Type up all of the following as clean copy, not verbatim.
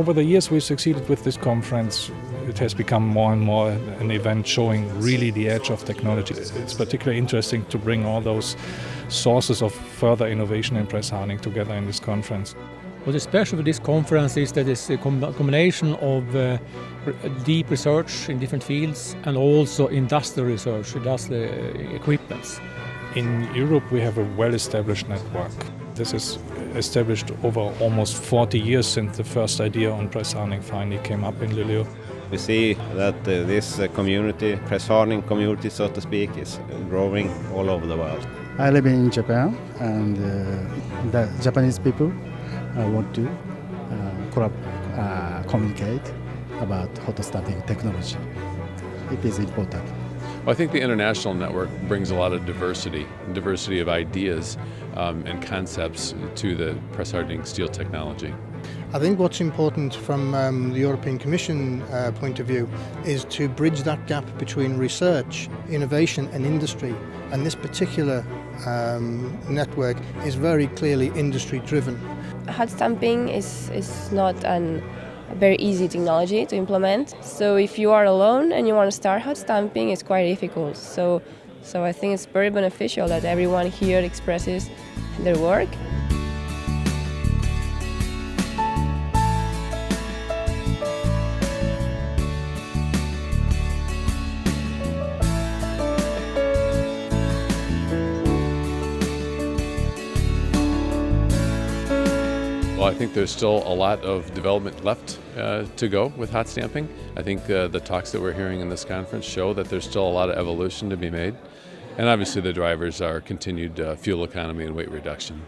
over the years we succeeded with this conference. It has become more and more an event showing really the edge of technology. It's particularly interesting to bring all those sources of further innovation in press hardening together in this conference. What is special with this conference is that it's a combination of deep research in different fields and also industrial research, industrial equipments. In Europe we have a well-established network. This is established over almost 40 years since the first idea on press hardening finally came up in Luleå. We see that this community, press hardening community so to speak, is growing all over the world. I live in Japan, and the Japanese people want to communicate about hot stamping technology. It is important. Well, I think the international network brings a lot of diversity of ideas and concepts to the press hardening steel technology. I think what's important from the European Commission point of view is to bridge that gap between research, innovation and industry. And this particular network is very clearly industry driven. Hot stamping is not a very easy technology to implement. So if you are alone and you want to start hot stamping, it's quite difficult. So I think it's very beneficial that everyone here expresses their work. Well, I think there's still a lot of development left to go with hot stamping. I think the talks that we're hearing in this conference show that there's still a lot of evolution to be made. And obviously the drivers are continued fuel economy and weight reduction.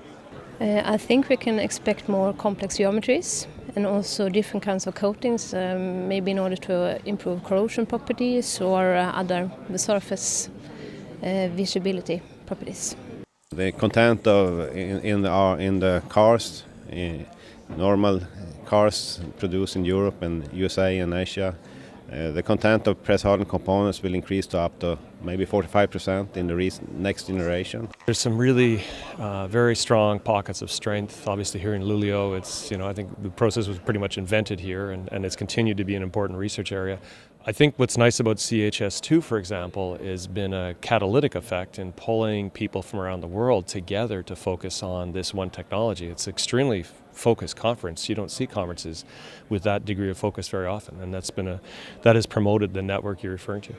I think we can expect more complex geometries and also different kinds of coatings, maybe in order to improve corrosion properties or other surface visibility properties. The content in the cars, normal cars produced in Europe and USA and Asia, the content of press hardened components will increase to up to maybe 45% in the next generation. There's some really very strong pockets of strength. Obviously here in Luleå, I think the process was pretty much invented here and it's continued to be an important research area. I think what's nice about CHS2, for example, has been a catalytic effect in pulling people from around the world together to focus on this one technology. It's an extremely focused conference. You don't see conferences with that degree of focus very often, and that has promoted the network you're referring to.